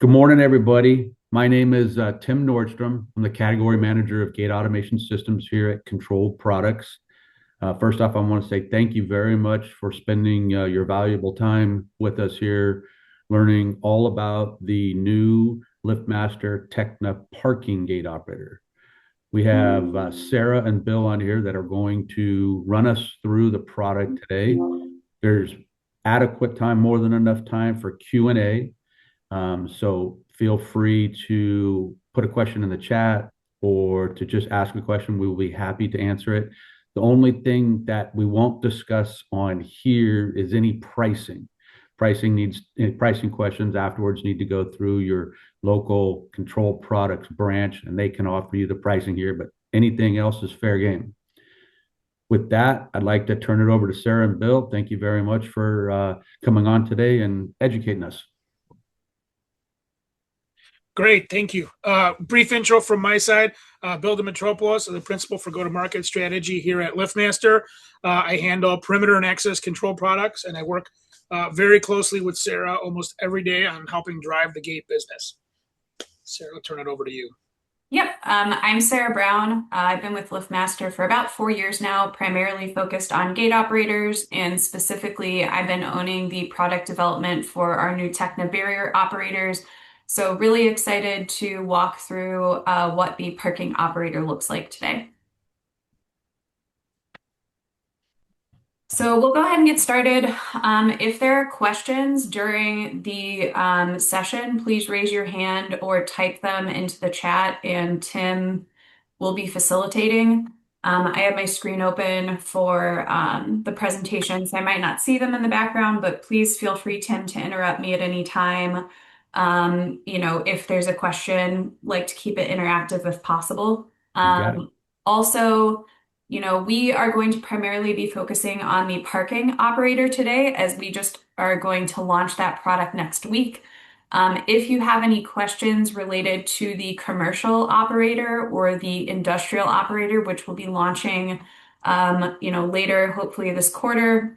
Good morning, everybody. My name is Tim Nordstrom. I'm the category manager of gate automation systems here at Controlled Products. First off, I want to say thank you very much for spending your valuable time with us here, learning all about the new LiftMaster TECHNA Parking Gate Operator. We have Sarah and Bill on here that are going to run us through the product today. There's adequate time, more than enough time for Q&A. So feel free to put a question in the chat or to just ask a question. We will be happy to answer it. The only thing that we won't discuss on here is any pricing. Pricing questions afterwards need to go through your local Controlled Products branch, and they can offer you the pricing here, but anything else is fair game. With that, I'd like to turn it over to Sarah and Bill. Thank you very much for coming on today and educating us. Great, thank you. Brief intro from my side. Bill Dimitropoulos, the principal for go-to-market strategy here at LiftMaster. I handle perimeter and access control products, and I work very closely with Sarah almost every day on helping drive the gate business. Sarah, I'll turn it over to you. Yep, I'm Sarah Brown. I've been with LiftMaster for about 4 years now, primarily focused on gate operators, and specifically, I've been owning the product development for our new TECHNA barrier operators. So really excited to walk through what the parking operator looks like today. So we'll go ahead and get started. If there are questions during the session, please raise your hand or type them into the chat, and Tim will be facilitating. I have my screen open for the presentation, so I might not see them in the background, but please feel free, Tim, to interrupt me at any time. If there's a question, like to keep it interactive if possible. Also, we are going to primarily be focusing on the parking operator today, as we just are going to launch that product next week. If you have any questions related to the commercial operator or the industrial operator, which will be launching, later, hopefully this quarter,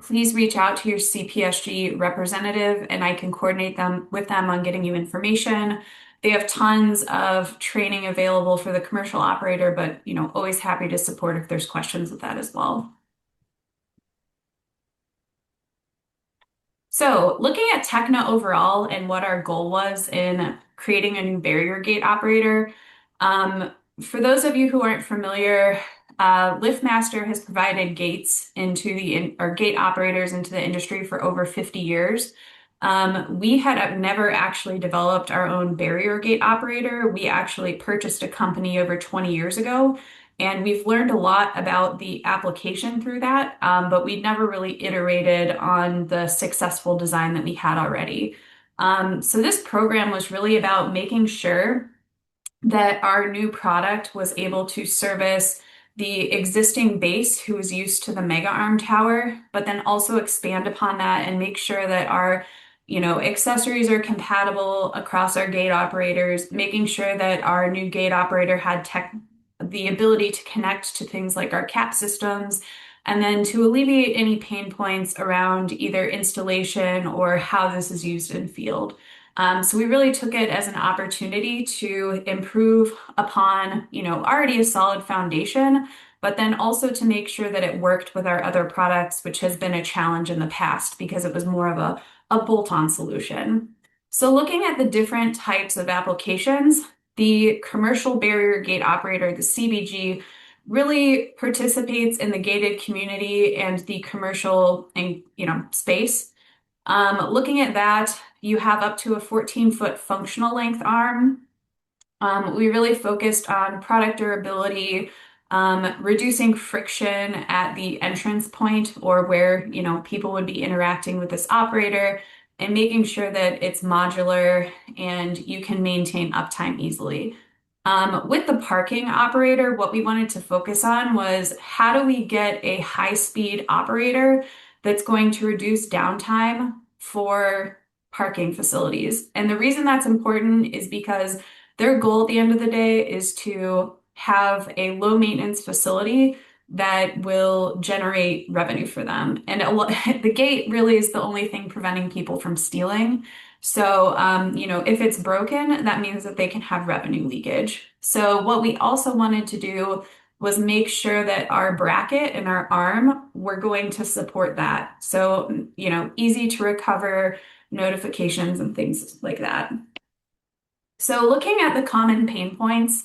please reach out to your CPSG representative and I can coordinate with them on getting you information. They have tons of training available for the commercial operator, but always happy to support if there's questions with that as well. So looking at TECHNA overall and what our goal was in creating a new barrier gate operator, for those of you who aren't familiar, LiftMaster has provided gate operators into the industry for over 50 years. We had never actually developed our own barrier gate operator. We actually purchased a company over 20 years ago, and we've learned a lot about the application through that, but we'd never really iterated on the successful design that we had already. So this program was really about making sure that our new product was able to service the existing base who is used to the mega arm tower, but then also expand upon that and make sure that our accessories are compatible across our gate operators, making sure that our new gate operator had the ability to connect to things like our CAP systems, and then to alleviate any pain points around either installation or how this is used in field. So we really took it as an opportunity to improve upon, already a solid foundation, but then also to make sure that it worked with our other products, which has been a challenge in the past because it was more of a bolt-on solution. So looking at the different types of applications, the commercial barrier gate operator, the CBG, really participates in the gated community and the commercial space. Looking at that, you have up to a 14-foot functional length arm. We really focused on product durability, reducing friction at the entrance point or where people would be interacting with this operator, and making sure that it's modular and you can maintain uptime easily. With the parking operator, what we wanted to focus on was how do we get a high-speed operator that's going to reduce downtime for parking facilities. And the reason that's important is because their goal at the end of the day is to have a low maintenance facility that will generate revenue for them. And the gate really is the only thing preventing people from stealing. So, if it's broken, that means that they can have revenue leakage. So what we also wanted to do was make sure that our bracket and our arm were going to support that. So, easy to recover notifications and things like that. So looking at the common pain points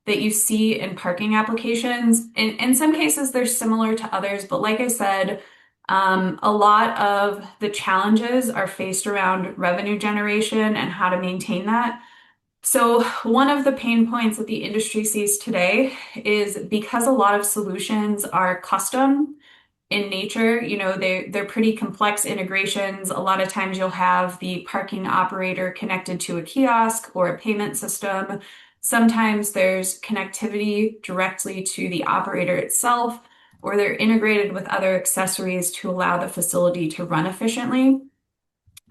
that you see in parking applications, in some cases they're similar to others, but like I said, a lot of the challenges are faced around revenue generation and how to maintain that. So one of the pain points that the industry sees today is because a lot of solutions are custom in nature, they're pretty complex integrations. A lot of times you'll have the parking operator connected to a kiosk or a payment system. Sometimes there's connectivity directly to the operator itself, or they're integrated with other accessories to allow the facility to run efficiently.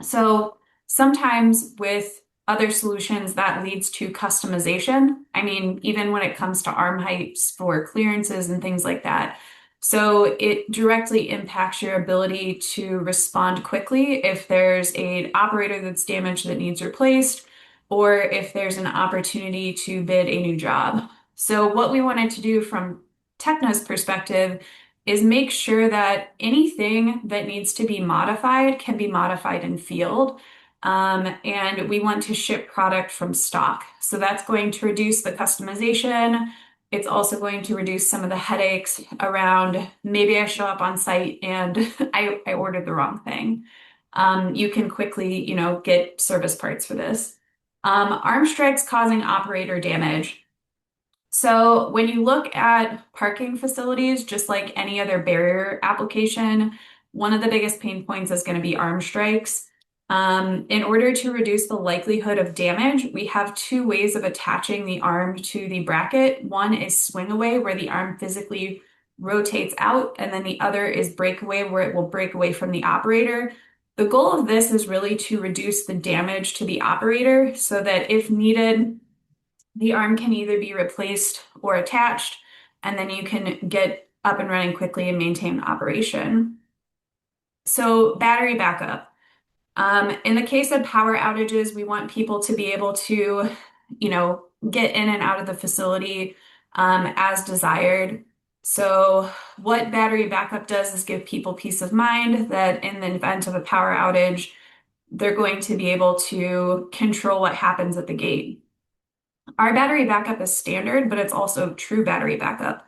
So sometimes with other solutions, that leads to customization. I mean, even when it comes to arm heights for clearances and things like that. So it directly impacts your ability to respond quickly if there's an operator that's damaged that needs replaced, or if there's an opportunity to bid a new job. So what we wanted to do from TECHNA's perspective is make sure that anything that needs to be modified can be modified in field. And we want to ship product from stock. So that's going to reduce the customization. It's also going to reduce some of the headaches around maybe I show up on site and I ordered the wrong thing. You can quickly, get service parts for this. Arm strikes causing operator damage. So when you look at parking facilities, just like any other barrier application, one of the biggest pain points is going to be arm strikes. In order to reduce the likelihood of damage, we have two ways of attaching the arm to the bracket. One is swing away, where the arm physically rotates out, and then the other is breakaway, where it will break away from the operator. The goal of this is really to reduce the damage to the operator so that if needed, the arm can either be replaced or attached, and then you can get up and running quickly and maintain operation. So battery backup. In the case of power outages, we want people to be able to, get in and out of the facility as desired. So what battery backup does is give people peace of mind that in the event of a power outage, they're going to be able to control what happens at the gate. Our battery backup is standard, but it's also true battery backup.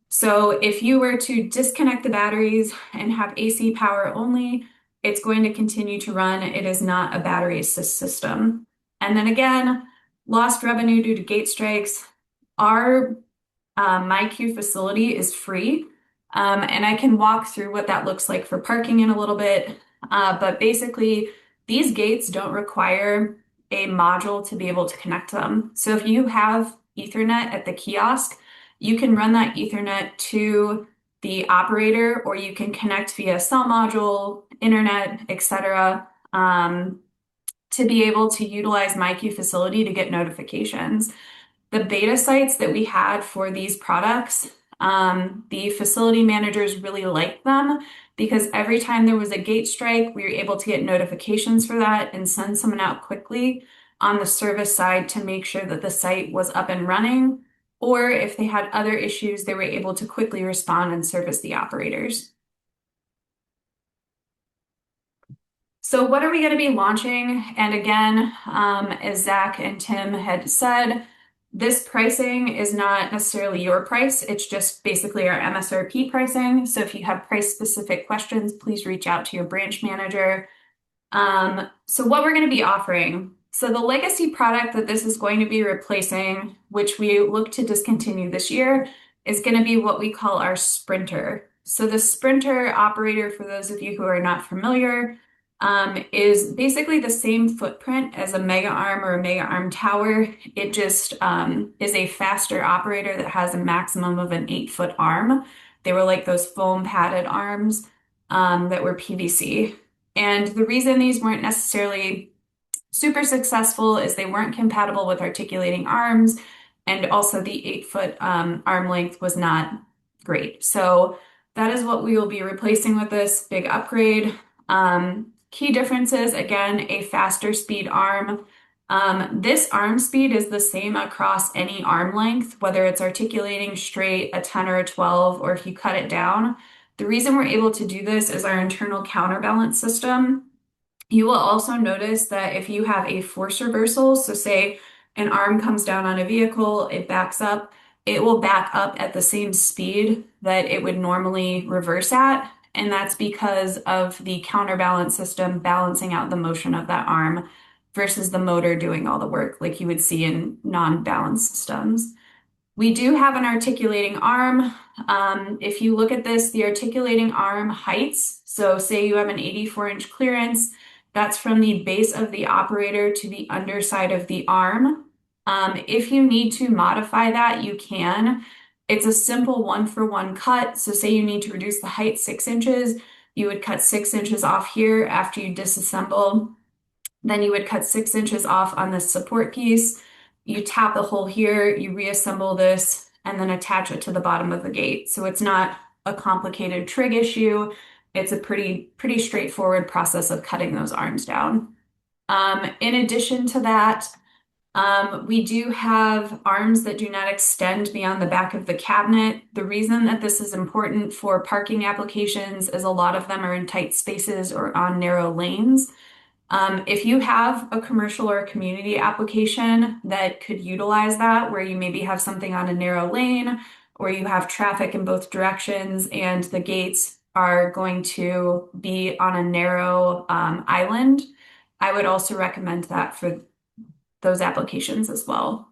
So if you were to disconnect the batteries and have AC power only, it's going to continue to run. It is not a battery assist system. And then again, lost revenue due to gate strikes. Our MyQ facility is free. And I can walk through what that looks like for parking in a little bit. But basically, these gates don't require a module to be able to connect them. So if you have Ethernet at the kiosk, you can run that Ethernet to the operator, or you can connect via cell module, internet, etc., to be able to utilize MyQ facility to get notifications. The beta sites that we had for these products, the facility managers really liked them because every time there was a gate strike, we were able to get notifications for that and send someone out quickly on the service side to make sure that the site was up and running. Or if they had other issues, they were able to quickly respond and service the operators. So what are we going to be launching? And again, as Zach and Tim had said, this pricing is not necessarily your price. It's just basically our MSRP pricing. So if you have price specific questions, please reach out to your branch manager. So what we're going to be offering. So the legacy product that this is going to be replacing, which we look to discontinue this year, is going to be what we call our Sprinter. So the Sprinter operator, for those of you who are not familiar, is basically the same footprint as a mega arm or a mega arm tower. It just is a faster operator that has a maximum of an 8-foot arm. They were like those foam padded arms that were PVC. And the reason these weren't necessarily super successful is they weren't compatible with articulating arms, and also the 8-foot arm length was not great. So that is what we will be replacing with this big upgrade. Key differences, again, a faster speed arm. This arm speed is the same across any arm length, whether it's articulating straight, a 10 or a 12, or if you cut it down. The reason we're able to do this is our internal counterbalance system. You will also notice that if you have a force reversal, so say an arm comes down on a vehicle, it backs up, it will back up at the same speed that it would normally reverse at. And that's because of the counterbalance system balancing out the motion of that arm versus the motor doing all the work like you would see in non-balanced systems. We do have an articulating arm. If you look at this, the articulating arm heights, so say you have an 84-inch clearance, that's from the base of the operator to the underside of the arm. If you need to modify that, you can. It's a simple one-for-one cut. So say you need to reduce the height 6 inches, you would cut 6 inches off here after you disassemble. Then you would cut 6 inches off on this support piece. You tap the hole here, you reassemble this, and then attach it to the bottom of the gate. So it's not a complicated trig issue. It's a pretty straightforward process of cutting those arms down. In addition to that, we do have arms that do not extend beyond the back of the cabinet. The reason that this is important for parking applications is a lot of them are in tight spaces or on narrow lanes. If you have a commercial or a community application that could utilize that, where you maybe have something on a narrow lane, or you have traffic in both directions and the gates are going to be on a narrow island, I would also recommend that for those applications as well.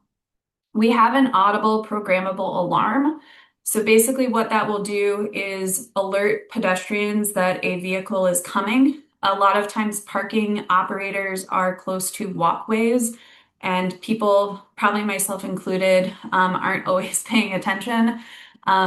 We have an audible programmable alarm. So basically what that will do is alert pedestrians that a vehicle is coming. A lot of times parking operators are close to walkways and people, probably myself included, aren't always paying attention.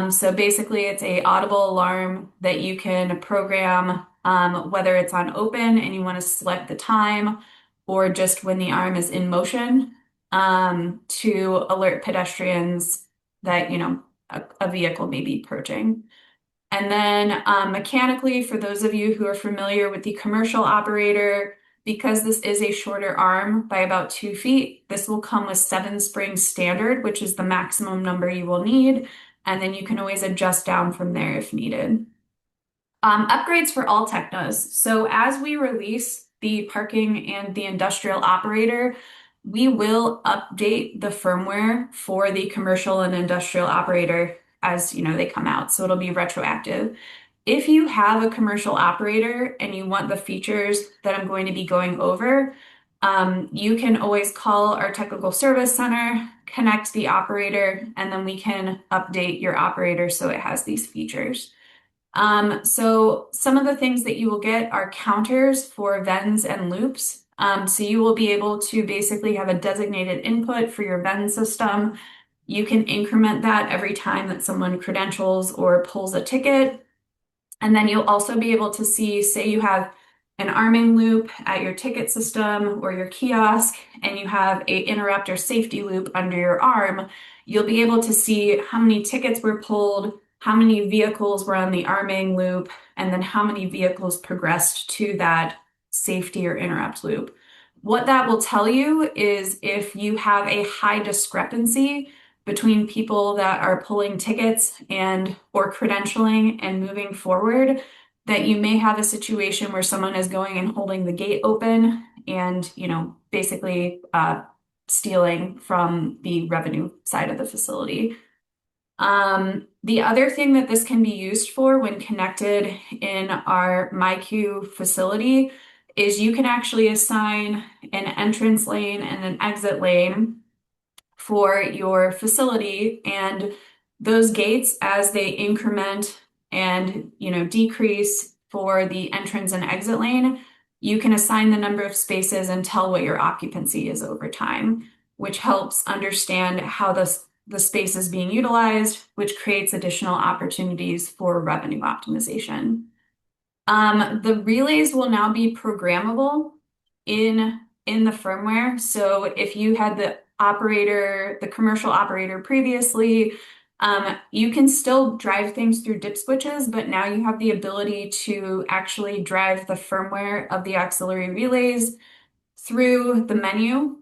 So basically it's a audible alarm that you can program, whether it's on open and you want to select the time or just when the arm is in motion, to alert pedestrians that, a vehicle may be approaching. And then mechanically, for those of you who are familiar with the commercial operator, because this is a shorter arm by about 2 feet, this will come with 7 springs standard, which is the maximum number you will need. And then you can always adjust down from there if needed. Upgrades for all TECHNAs. So as we release the parking and the industrial operator, we will update the firmware for the commercial and industrial operator as they come out. So it'll be retroactive. If you have a commercial operator and you want the features that I'm going to be going over, you can always call our technical service center, connect the operator, and then we can update your operator so it has these features. So some of the things that you will get are counters for vents and loops. So you will be able to basically have a designated input for your VEN system. You can increment that every time that someone credentials or pulls a ticket. And then you'll also be able to see, say you have an arming loop at your ticket system or your kiosk, and you have a interrupt or safety loop under your arm, you'll be able to see how many tickets were pulled, how many vehicles were on the arming loop, and then how many vehicles progressed to that safety or interrupt loop. What that will tell you is if you have a high discrepancy between people that are pulling tickets and or credentialing and moving forward, that you may have a situation where someone is going and holding the gate open and, basically stealing from the revenue side of the facility. The other thing that this can be used for when connected in our MyQ facility is you can actually assign an entrance lane and an exit lane for your facility, and those gates, as they increment and decrease for the entrance and exit lane, you can assign the number of spaces and tell what your occupancy is over time, which helps understand how the space is being utilized, which creates additional opportunities for revenue optimization. The relays will now be programmable in the firmware. So if you had the commercial operator previously, You can still drive things through dip switches, but now you have the ability to actually drive the firmware of the auxiliary relays through the menu.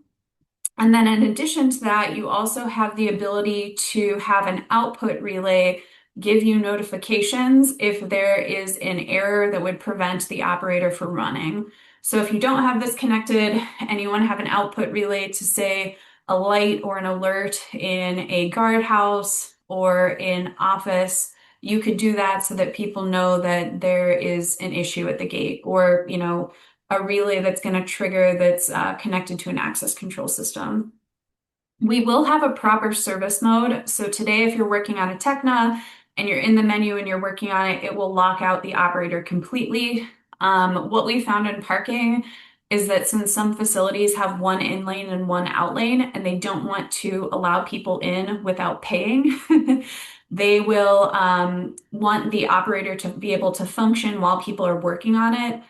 And then in addition to that, you also have the ability to have an output relay give you notifications if there is an error that would prevent the operator from running. So if you don't have this connected and you want to have an output relay to say a light or an alert in a guardhouse or in office, you could do that so that people know that there is an issue at the gate, or, a relay that's going to trigger that's connected to an access control system. We will have a proper service mode. So today, if you're working on a TECHNA and you're in the menu and you're working on it, it will lock out the operator completely. What we found in parking is that since some facilities have one in lane and one out lane, and they don't want to allow people in without paying, they will want the operator to be able to function while people are working on it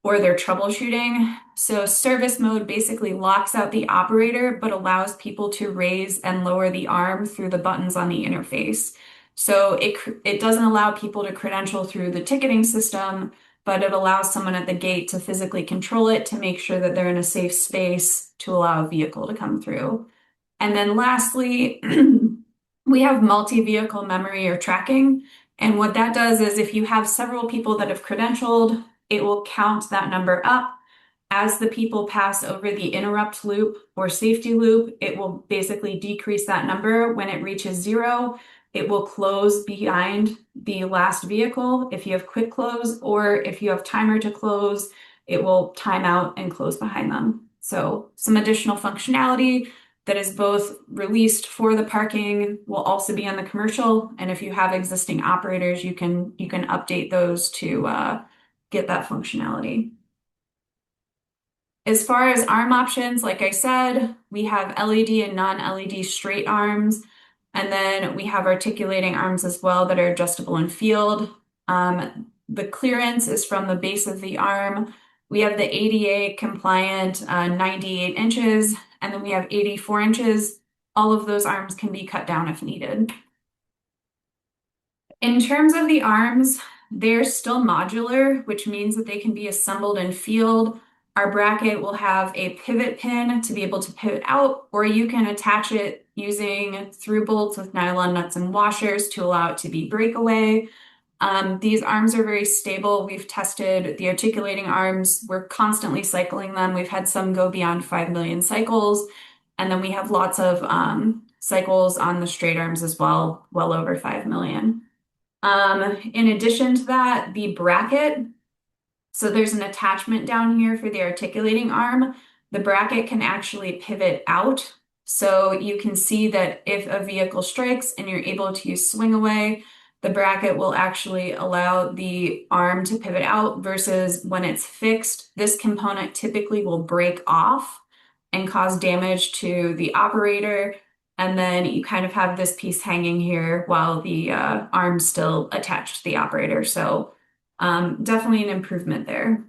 or they're troubleshooting. So service mode basically locks out the operator, but allows people to raise and lower the arm through the buttons on the interface. So it doesn't allow people to credential through the ticketing system, but it allows someone at the gate to physically control it to make sure that they're in a safe space to allow a vehicle to come through. And then lastly, we have multi-vehicle memory or tracking. And what that does is if you have several people that have credentialed, it will count that number up. As the people pass over the interrupt loop or safety loop, it will basically decrease that number. When it reaches 0, it will close behind the last vehicle if you have quick close, or if you have timer to close, it will time out and close behind them. So some additional functionality that is both released for the parking will also be on the commercial. And if you have existing operators, you can update those to get that functionality. As far as arm options, like I said, we have LED and non-LED straight arms, and then we have articulating arms as well that are adjustable in field. The clearance is from the base of the arm. We have the ADA compliant 98 inches, and then we have 84 inches. All of those arms can be cut down if needed. In terms of the arms, they're still modular, which means that they can be assembled in field. Our bracket will have a pivot pin to be able to pivot out, or you can attach it using through bolts with nylon nuts and washers to allow it to be breakaway. These arms are very stable. We've tested the articulating arms. We're constantly cycling them. We've had some go beyond 5 million cycles. And then we have lots of cycles on the straight arms as well, well over 5 million. In addition to that, the bracket, so there's an attachment down here for the articulating arm. The bracket can actually pivot out. So you can see that if a vehicle strikes and you're able to use swing away, the bracket will actually allow the arm to pivot out, versus when it's fixed, this component typically will break off and cause damage to the operator. And then you kind of have this piece hanging here while the arm's still attached to the operator. So definitely an improvement there.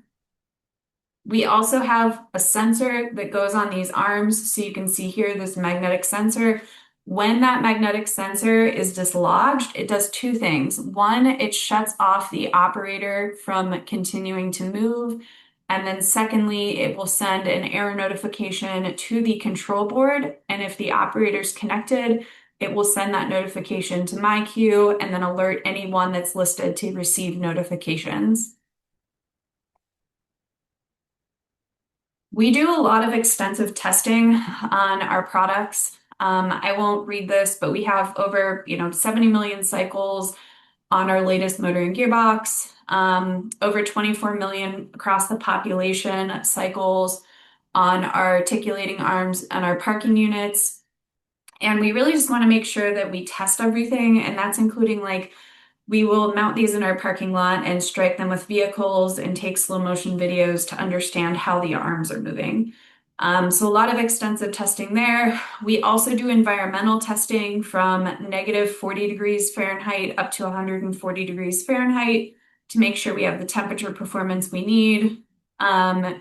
We also have a sensor that goes on these arms. So you can see here this magnetic sensor. When that magnetic sensor is dislodged, it does two things. One, it shuts off the operator from continuing to move. And then secondly, it will send an error notification to the control board. And if the operator's connected, it will send that notification to my queue and then alert anyone that's listed to receive notifications. We do a lot of extensive testing on our products. I won't read this, but we have over 70 million cycles on our latest motor and gearbox, over 24 million across the population cycles on our articulating arms and our parking units. And we really just want to make sure that we test everything, and that's including we will mount these in our parking lot and strike them with vehicles and take slow motion videos to understand how the arms are moving. So a lot of extensive testing there. We also do environmental testing from -40 degrees Fahrenheit up to 140 degrees Fahrenheit to make sure we have the temperature performance we need,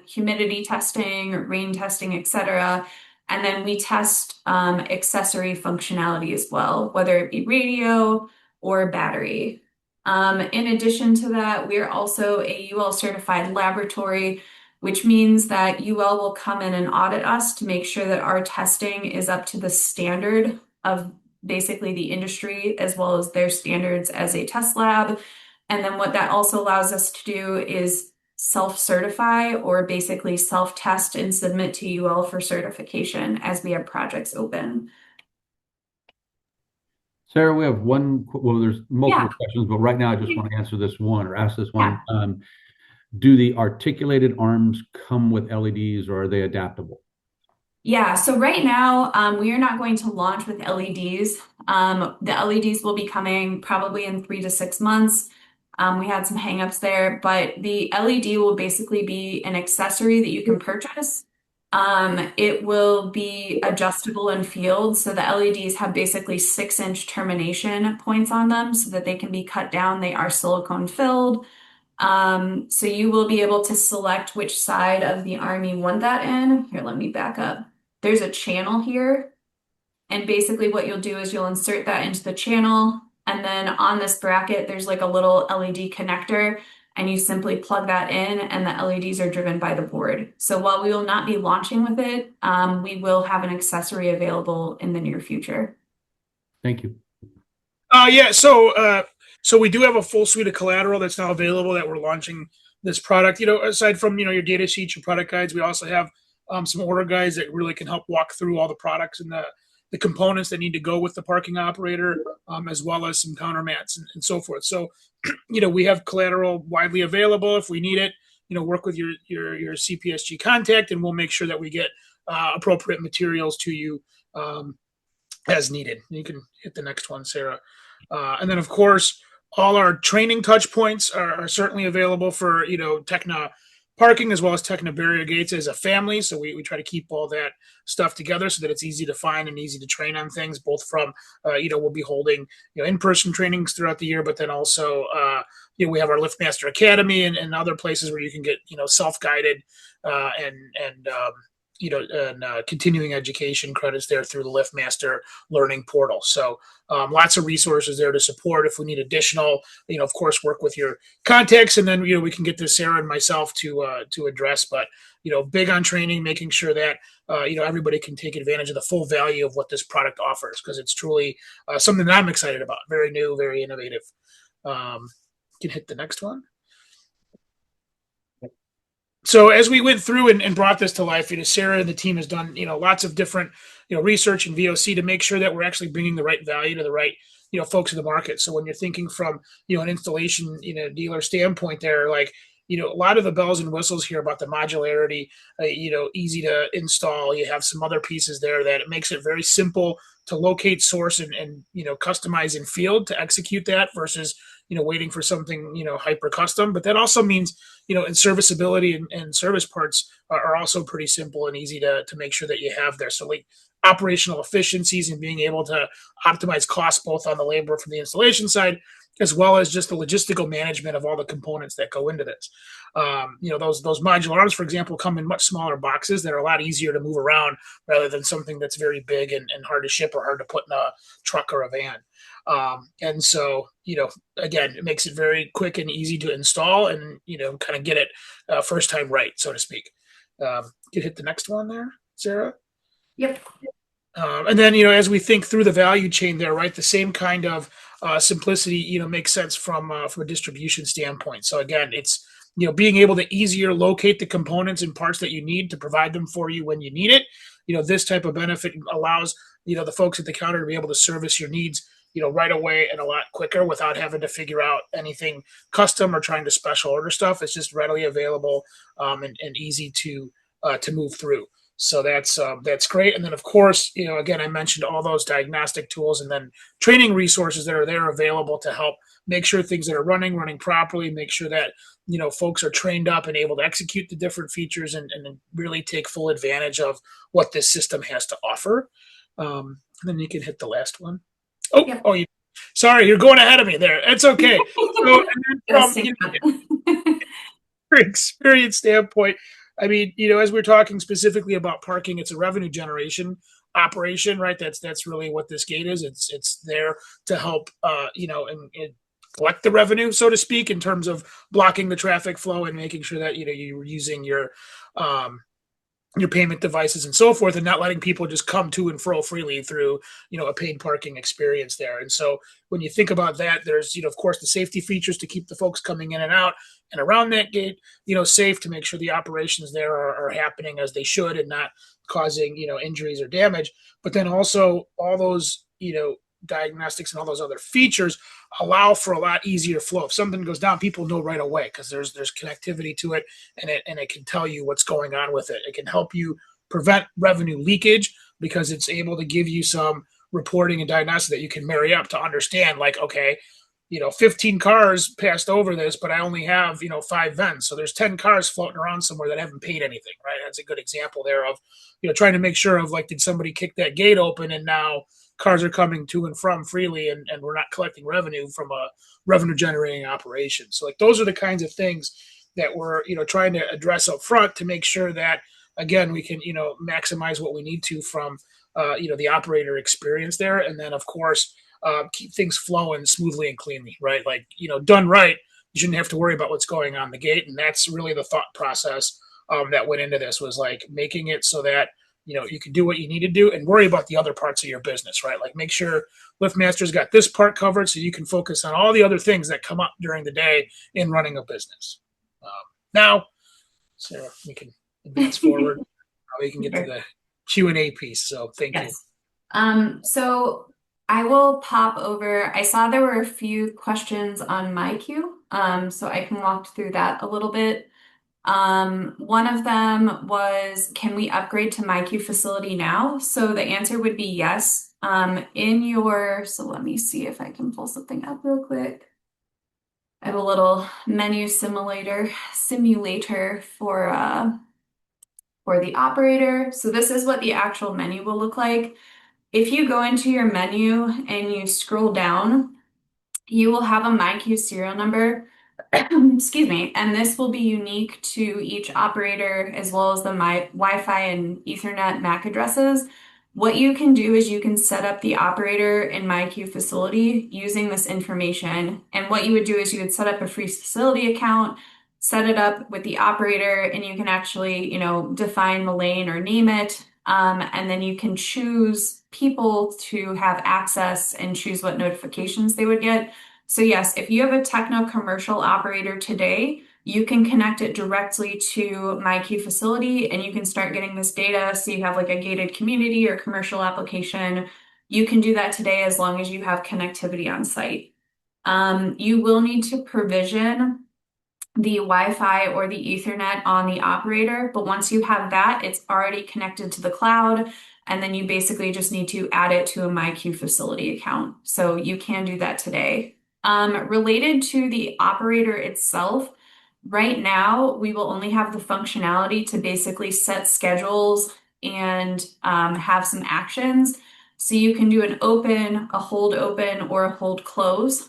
humidity testing, rain testing, etc. And then we test accessory functionality as well, whether it be radio or battery. In addition to that, we're also a UL certified laboratory, which means that UL will come in and audit us to make sure that our testing is up to the standard of basically the industry as well as their standards as a test lab. And then what that also allows us to do is self-certify or basically self-test and submit to UL for certification as we have projects open. Sarah, we have well, there's multiple Yeah, questions, but right now I just want to answer this one or ask this yeah. one. Do the articulated arms come with LEDs or are they adaptable? Yeah, so right now we are not going to launch with LEDs. The LEDs will be coming probably in 3 to 6 months. We had some hangups there, but the LED will basically be an accessory that you can purchase. It will be adjustable in field. So the LEDs have basically 6-inch termination points on them so that they can be cut down. They are silicone filled. So you will be able to select which side of the arm you want that in. Here, let me back up. There's a channel here. And basically what you'll do is you'll insert that into the channel. And then on this bracket, there's like a little LED connector and you simply plug that in and the LEDs are driven by the board. So while we will not be launching with it, we will have an accessory available in the near future. Thank you. Yeah, so we do have a full suite of collateral that's now available that we're launching this product. Aside from your data sheets, your product guides, we also have some order guides that really can help walk through all the products and the components that need to go with the parking operator, as well as some countermats and so forth. So, we have collateral widely available if we need it. Work with your CPSG contact, and we'll make sure that we get appropriate materials to you as needed. You can hit the next one, Sarah. And then, of course, all our training touch points are certainly available for, TECHNA Parking as well as TECHNA Barrier Gates as a family. So we try to keep all that stuff together so that it's easy to find and easy to train on things, both from, we'll be holding, in-person trainings throughout the year, but then also, we have our LiftMaster Academy and other places where you can get, self-guided and continuing education credits there through the LiftMaster Learning Portal. So lots of resources there to support. If we need additional, of course, work with your contacts, and then we can get to Sarah and myself to address. But big on training, making sure that everybody can take advantage of the full value of what this product offers, because it's truly something that I'm excited about. Very new, very innovative. You can hit the next one. So as we went through and brought this to life, Sarah and the team has done, lots of different, research and VOC to make sure that we're actually bringing the right value to the right, folks in the market. So when you're thinking from, an installation, dealer standpoint there, like, a lot of the bells and whistles here about the modularity, easy to install. You have some other pieces there that it makes it very simple to locate, source, and customize in field to execute that versus, waiting for something, hyper custom. But that also means, and serviceability and service parts are also pretty simple and easy to make sure that you have there. So like operational efficiencies and being able to optimize costs both on the labor from the installation side, as well as just the logistical management of all the components that go into this. Those modular arms, for example, come in much smaller boxes that are a lot easier to move around rather than something that's very big and hard to ship or hard to put in a truck or a van. And so, again, it makes it very quick and easy to install and, kind of get it first time right, so to speak. You can hit the next one there, Sarah. Yep. And then, as we think through the value chain there, right, the same kind of simplicity, makes sense from a distribution standpoint. So again, it's, being able to easier locate the components and parts that you need to provide them for you when you need it. This type of benefit allows, the folks at the counter to be able to service your needs, right away and a lot quicker without having to figure out anything custom or trying to special order stuff. It's just readily available and easy to move through. So that's great. And then, of course, again, I mentioned all those diagnostic tools and then training resources that are there available to help make sure things that are running properly, make sure that, folks are trained up and able to execute the different features and really take full advantage of what this system has to offer. And then you can hit the last one. Sorry, you're going ahead of me there. It's okay. So, from your experience standpoint, I mean, as we're talking specifically about parking, it's a revenue generation operation, right? That's really what this gate is. It's there to help, and collect the revenue, so to speak, in terms of blocking the traffic flow and making sure that you're using um, your payment devices and so forth, and not letting people just come to and fro freely through a paid parking experience there. And so when you think about that, there's of course the safety features to keep the folks coming in and out and around that gate safe, to make sure the operations there are happening as they should and not causing injuries or damage. But then also all those diagnostics and all those other features allow for a lot easier flow. If something goes down, people know right away because there's connectivity to it, and it can tell you what's going on with it. It can help you prevent revenue leakage because it's able to give you some reporting and diagnostics that you can marry up to understand, like, okay, 15 cars passed over this, but I only have 5 vents, so there's 10 cars floating around somewhere that haven't paid anything, right? That's a good example there of trying to make sure of, like, did somebody kick that gate open and now cars are coming to and from freely, and we're not collecting revenue from a revenue generating operation. So, like, those are the kinds of things that we're trying to address up front to make sure that, again, we can maximize what we need to from the operator experience there, and then of course keep things flowing smoothly and cleanly, right? Like, done right, you shouldn't have to worry about what's going on the gate. And that's really the thought process that went into this, was like making it so that you can do what you need to do and worry about the other parts of your business, right? Like, make sure LiftMaster's got this part covered so you can focus on all the other things that come up during the day in running a business. Now, Sarah, we can advance forward. We can get to the Q&A piece. So thank you. So I will pop over. I saw there were a few questions on my queue, so I can walk through that a little bit. One of them was, can we upgrade to MyQ facility now? So the answer would be yes. So let me see if I can pull something up real quick. I have a little menu simulator for the operator. So this is what the actual menu will look like. If you go into your menu and you scroll down, you will have a MyQ serial number. Excuse me, and this will be unique to each operator, as well as the Wi-Fi and Ethernet MAC addresses. What you can do is you can set up the operator in MyQ facility using this information. And what you would do is you would set up a free facility account, set it up with the operator, and you can actually, define the lane or name it. And then you can choose people to have access and choose what notifications they would get. So yes, if you have a TECHNA commercial operator today, you can connect it directly to MyQ facility and you can start getting this data. So you have like a gated community or commercial application. You can do that today as long as you have connectivity on site. You will need to provision the Wi-Fi or the Ethernet on the operator, but once you have that, it's already connected to the cloud, and then you basically just need to add it to a MyQ facility account. So you can do that today. Related to the operator itself, right now we will only have the functionality to basically set schedules and have some actions. So you can do an open, a hold open, or a hold close.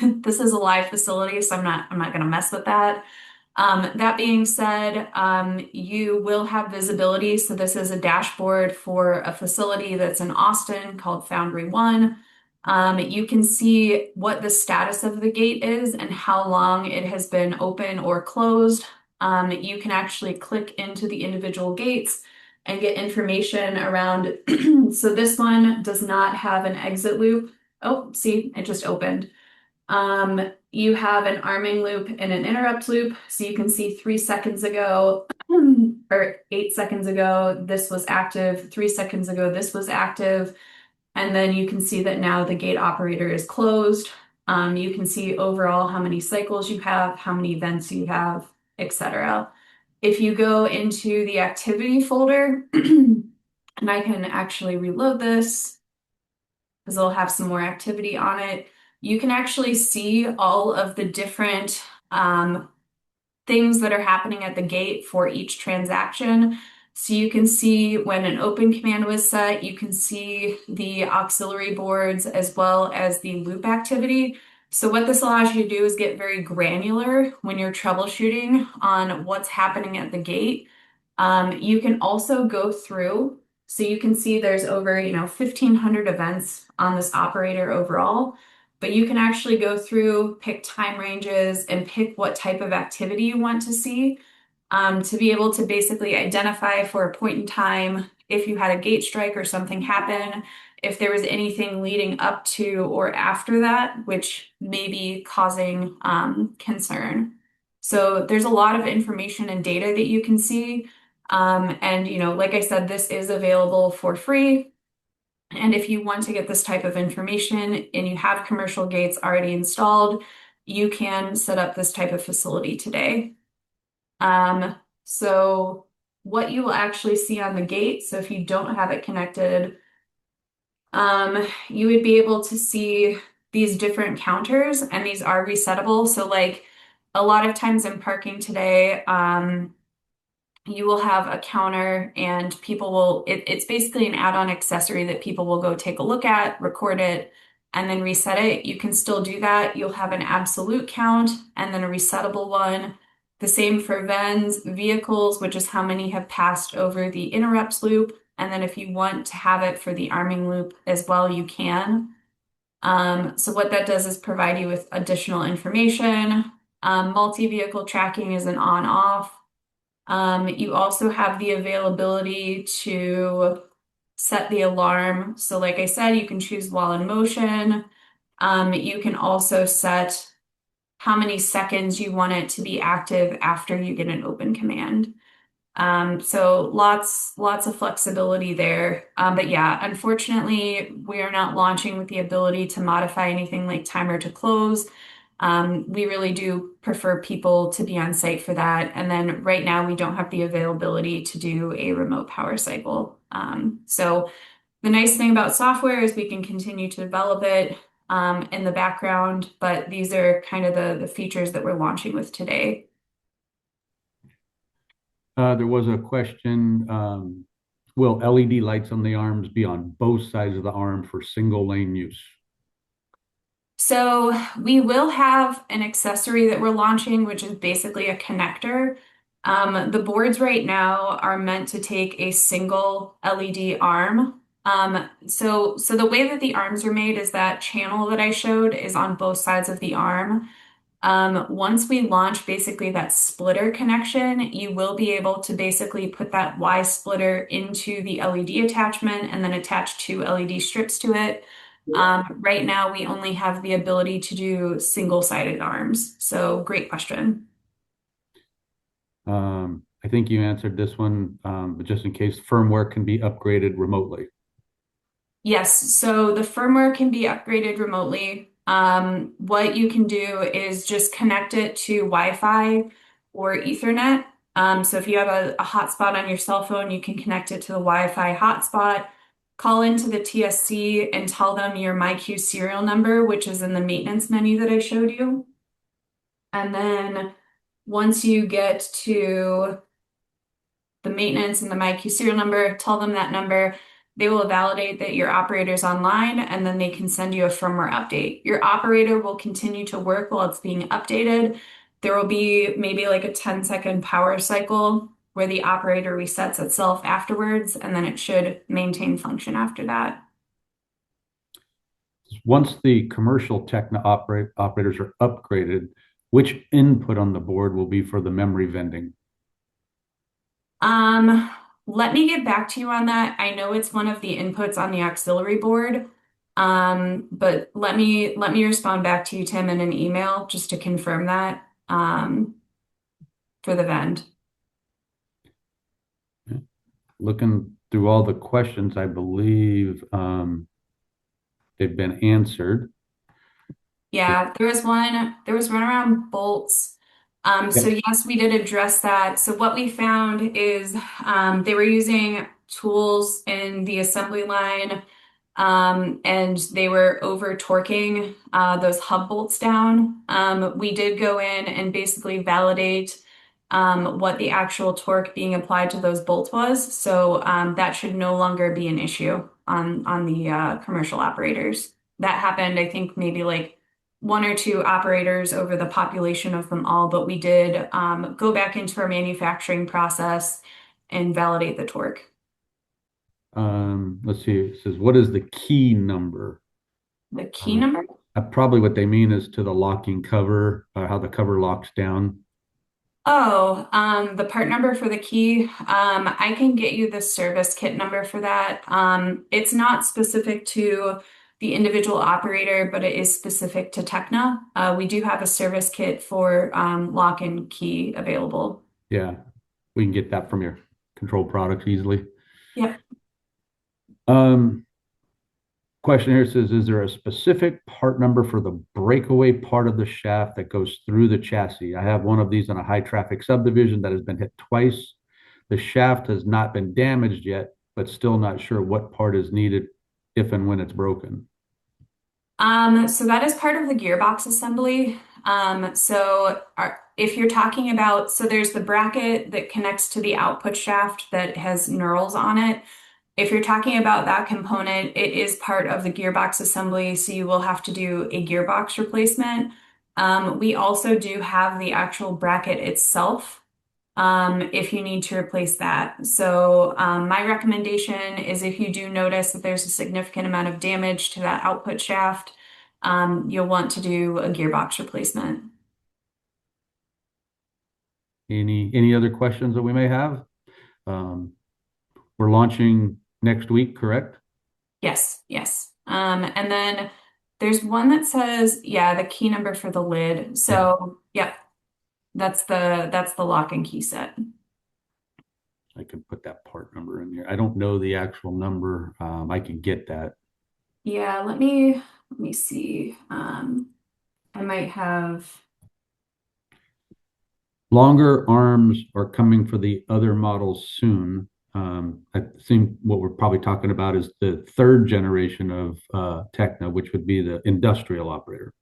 This is a live facility, so I'm not going to mess with that. That being said, you will have visibility. So this is a dashboard for a facility that's in Austin called Foundry One. You can see what the status of the gate is and how long it has been open or closed. You can actually click into the individual gates and get information around. So this one does not have an exit loop. Oh, see, it just opened. You have an arming loop and an interrupt loop. So you can see 3 seconds ago, or 8 seconds ago, this was active. 3 seconds ago, this was active. And then you can see that now the gate operator is closed. You can see overall how many cycles you have, how many events you have, etc. If you go into the activity folder, and I can actually reload this because it'll have some more activity on it, you can actually see all of the different things that are happening at the gate for each transaction. So you can see when an open command was set, you can see the auxiliary boards as well as the loop activity. So what this allows you to do is get very granular when you're troubleshooting on what's happening at the gate. You can also go through, so you can see there's over, 1,500 events on this operator overall, but you can actually go through, pick time ranges, and pick what type of activity you want to see, to be able to basically identify for a point in time if you had a gate strike or something happen, if there was anything leading up to or after that, which may be causing concern. So there's a lot of information and data that you can see. And, like I said, this is available for free. And if you want to get this type of information and you have commercial gates already installed, you can set up this type of facility today. So what you will actually see on the gate, so if you don't have it connected, you would be able to see these different counters, and these are resettable. So like a lot of times in parking today, you will have a counter and people will, it's basically an add-on accessory that people will go take a look at, record it, and then reset it. You can still do that. You'll have an absolute count and then a resettable one. The same for VENs, vehicles, which is how many have passed over the interrupts loop. And then if you want to have it for the arming loop as well, you can. So what that does is provide you with additional information. Multi-vehicle tracking is an on-off. You also have the availability to set the alarm. So like I said, you can choose while in motion. You can also set how many seconds you want it to be active after you get an open command. So lots of flexibility there. But yeah, unfortunately, we are not launching with the ability to modify anything like timer to close. We really do prefer people to be on site for that. And then right now we don't have the availability to do a remote power cycle. So the nice thing about software is we can continue to develop it in the background, but these are kind of the features that we're launching with today. There was a question, will LED lights on the arms be on both sides of the arm for single lane use? So we will have an accessory that we're launching, which is basically a connector. The boards right now are meant to take a single LED arm. So the way that the arms are made is that channel that I showed is on both sides of the arm. Once we launch basically that splitter connection, you will be able to basically put that Y splitter into the LED attachment and then attach two LED strips to it. Right now, we only have the ability to do single-sided arms. So great question. I think you answered this one, but just in case, firmware can be upgraded remotely. Yes, so the firmware can be upgraded remotely. What you can do is just connect it to Wi-Fi or Ethernet. So if you have a hotspot on your cell phone, you can connect it to the Wi-Fi hotspot, call into the TSC and tell them your MyQ serial number, which is in the maintenance menu that I showed you. And then once you get to the maintenance and the MyQ serial number, tell them that number. They will validate that your operator is online and then they can send you a firmware update. Your operator will continue to work while it's being updated. There will be maybe like a 10-second power cycle where the operator resets itself afterwards, and then it should maintain function after that. Once the commercial TECHNA operators are upgraded, which input on the board will be for the memory vending? Let me get back to you on that. I know it's one of the inputs on the auxiliary board. But let me respond back to you, Tim, in an email just to confirm that for the vend. Looking through all the questions, I believe they've been answered. Yeah, there was one around bolts. So Yep. yes, we did address that. So what we found is they were using tools in the assembly line, and they were over torquing those hub bolts down. We did go in and basically validate what the actual torque being applied to those bolts was. So that should no longer be an issue on the commercial operators. That happened, I think, maybe like one or two operators over the population of them all, but we did go back into our manufacturing process and validate the torque. Let's see. It says, what is the key number? The key number? Probably what they mean is to the locking cover, how the cover locks down. Oh, the part number for the key. I can get you the service kit number for that. It's not specific to the individual operator, but it is specific to TECHNA. We do have a service kit for lock and key available. Yeah, we can get that from your control products easily. Yep. Um, Question here says, is there a specific part number for the breakaway part of the shaft that goes through the chassis? I have one of these on a high traffic subdivision that has been hit twice. The shaft has not been damaged yet, but still not sure what part is needed if and when it's broken. So that is part of the gearbox assembly. If you're talking about, so there's the bracket that connects to the output shaft that has knurls on it. If you're talking about that component, it is part of the gearbox assembly, so you will have to do a gearbox replacement. We also do have the actual bracket itself, if you need to replace that. So my recommendation is if you do notice that there's a significant amount of damage to that output shaft, you'll want to do a gearbox replacement. Any other questions that we may have? We're launching next week, correct? Yes, yes. And then there's one that says, yeah, the key number for the lid. So, yeah, that's the lock and key set. I can put that part number in here. I don't know the actual number. I can get that. Yeah, let me see. I might have. Longer arms are coming for the other models soon. I think what we're probably talking about is the third generation of TECHNA, which would be the industrial operator.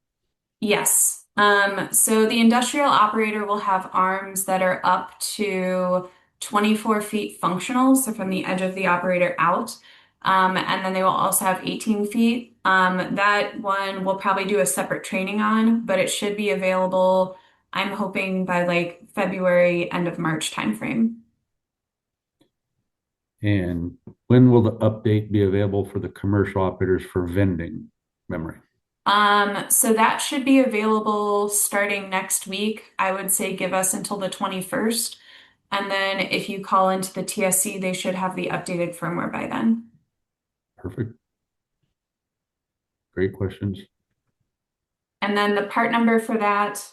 Yes. So the industrial operator will have arms that are up to 24 feet functional, so from the edge of the operator out. And then they will also have 18 feet. That one we'll probably do a separate training on, but it should be available, I'm hoping by like February, end of March timeframe. And when will the update be available for the commercial operators for vending memory? So that should be available starting next week. I would say give us until the 21st. And then if you call into the TSC, they should have the updated firmware by then. Perfect. Great questions. And then the part number for that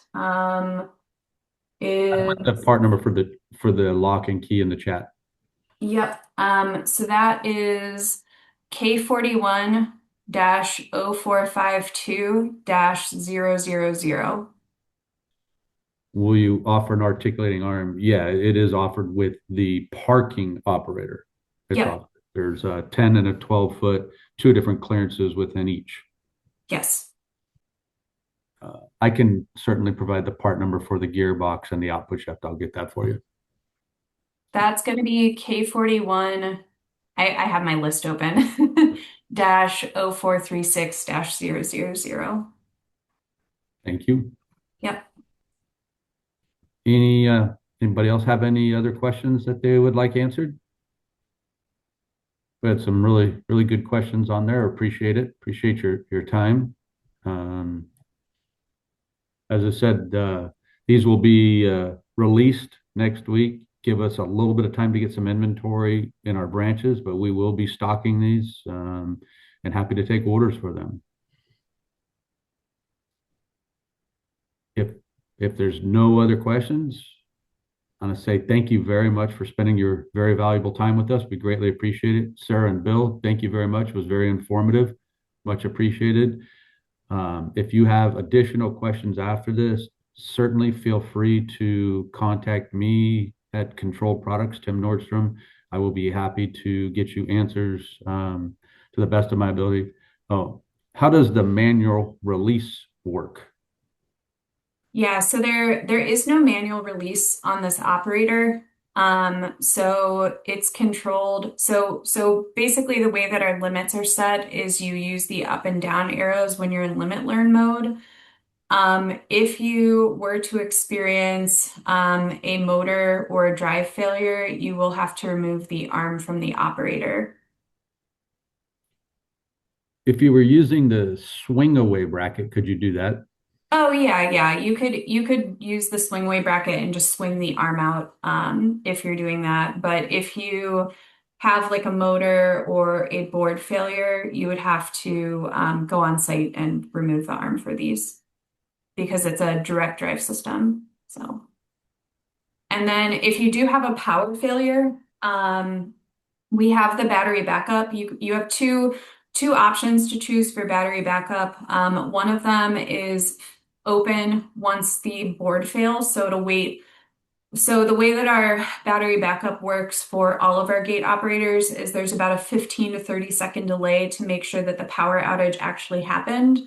is The part number for the lock and key in the chat. yep. So that is K41-0452-000. Will you offer an articulating arm? Yeah, it is offered with the parking operator. It's Yep. offered. There's a 10 and a 12 foot, two different clearances within each. Yes. I can certainly provide the part number for the gearbox and the output shaft. I'll get that for you. That's going to be K41. I have my list open. dash 0436-000. Thank you. Yep. Anybody else have any other questions that they would like answered? We had some really, really good questions on there. Appreciate it. Appreciate your time. As I said, these will be released next week. Give us a little bit of time to get some inventory in our branches, but we will be stocking these and happy to take orders for them. If there's no other questions, I want to say thank you very much for spending your very valuable time with us. We greatly appreciate it. Sarah and Bill, thank you very much. It was very informative. Much appreciated. If you have additional questions after this, certainly feel free to contact me at Control Products, Tim Nordstrom. I will be happy to get you answers to the best of my ability. Oh, how does the manual release work? Yeah, so there is no manual release on this operator. So it's controlled. So basically the way that our limits are set is you use the up and down arrows when you're in limit learn mode. If you were to experience a motor or a drive failure, you will have to remove the arm from the operator. If you were using the swing away bracket, could you do that? Oh yeah, yeah. You could use the swing away bracket and just swing the arm out if you're doing that. But if you have like a motor or a board failure, you would have to go on site and remove the arm for these because it's a direct drive system. So, and then if you do have a power failure, we have the battery backup. You have two options to choose for battery backup. One of them is open once the board fails, so it'll wait. So the way that our battery backup works for all of our gate operators is there's about a 15 to 30-second delay to make sure that the power outage actually happened.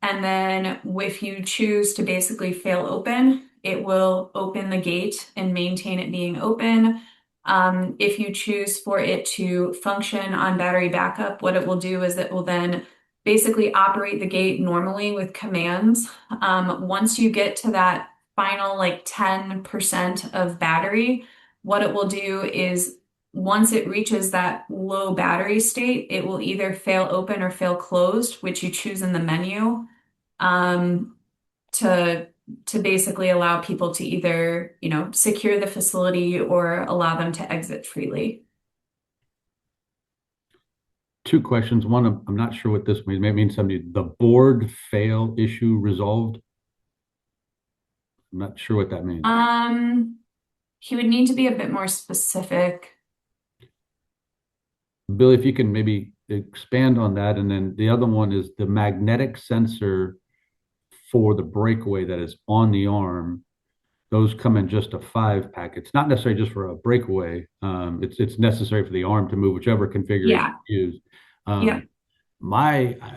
And then if you choose to basically fail open, it will open the gate and maintain it being open. If you choose for it to function on battery backup, what it will do is it will then basically operate the gate normally with commands. Once you get to that final like 10% of battery, what it will do is once it reaches that low battery state, it will either fail open or fail closed, which you choose in the menu, um, to basically allow people to either, secure the facility or allow them to exit freely. Two questions. One, I'm not sure what this means. Maybe it means somebody, the board fail issue resolved. I'm not sure what that means. He would need to be a bit more specific. Billy, if you can maybe expand on that. And then the other one is the magnetic sensor for the breakaway that is on the arm. Those come in just a 5 pack. It's not necessarily just for a breakaway. It's necessary for the arm to move whichever configuration Yeah. you use. Yep.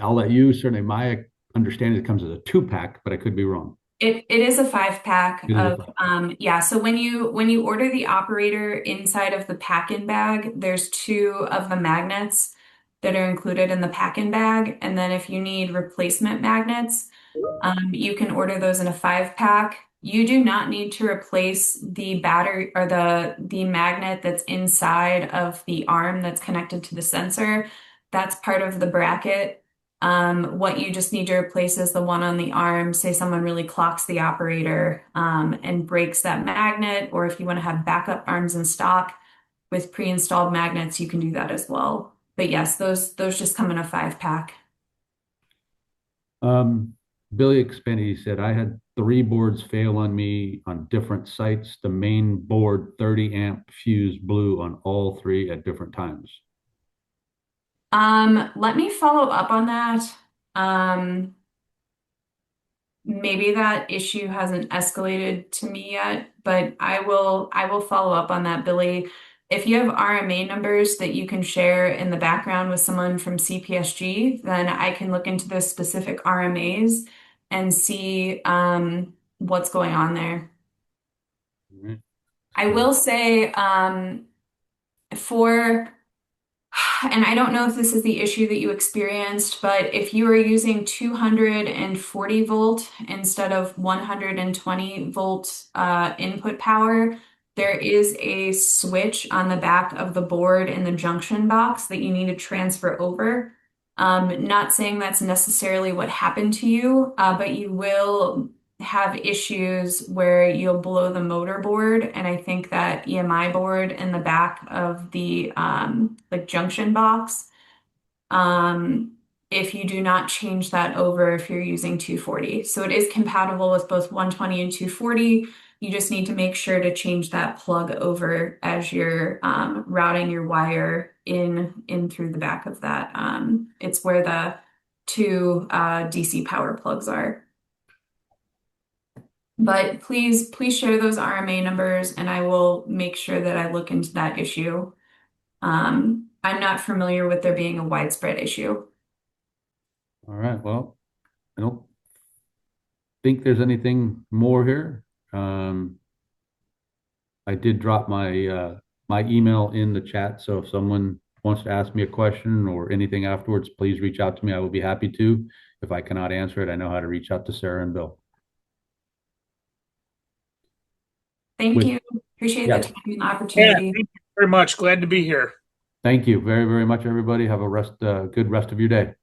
I'll let you, certainly my understanding it comes as a 2 pack, but I could be wrong. It is a 5 pack It is a of 5 pack. yeah, so when you order the operator inside of the pack-in bag, there's two of the magnets that are included in the pack-in bag. And then if you need replacement magnets, you can order those in a 5 pack. You do not need to replace the battery or the magnet that's inside of the arm that's connected to the sensor. That's part of the bracket. What you just need to replace is the one on the arm. Say someone really clocks the operator and breaks that magnet, or if you want to have backup arms in stock with pre-installed magnets, you can do that as well. But yes, those just come in a 5 pack. Um, Billy expanded. He said, I had 3 boards fail on me on different sites. The main board 30 amp fuse blew on all 3 at different times. Let me follow up on that. Um, Maybe that issue hasn't escalated to me yet, but I will follow up on that, Billy. If you have RMA numbers that you can share in the background with someone from CPSG, then I can look into those specific RMAs and see what's going on there. All right. I So, will say for and I don't know if this is the issue that you experienced, but if you are using 240 volt instead of 120 volt input power, there is a switch on the back of the board in the junction box that you need to transfer over. Not saying that's necessarily what happened to you, but you will have issues where you'll blow the motor board, and I think that EMI board in the back of the like junction box. Um, if you do not change that over if you're using 240. So it is compatible with both 120 and 240. You just need to make sure to change that plug over as you're routing your wire in through the back of that. It's where the two DC power plugs are. But please share those RMA numbers and I will make sure that I look into that issue. I'm not familiar with there being a widespread issue. all right. Well, I don't think there's anything more here. I did drop my email in the chat, so if someone wants to ask me a question or anything afterwards, please reach out to me. I will be happy to. If I cannot answer it, I know how to reach out to Sarah and Bill. Thank With you. Appreciate the yeah, time and the Yeah, opportunity. thank you very much. Glad to be here. thank you very, very much, everybody. Have a good rest of your day.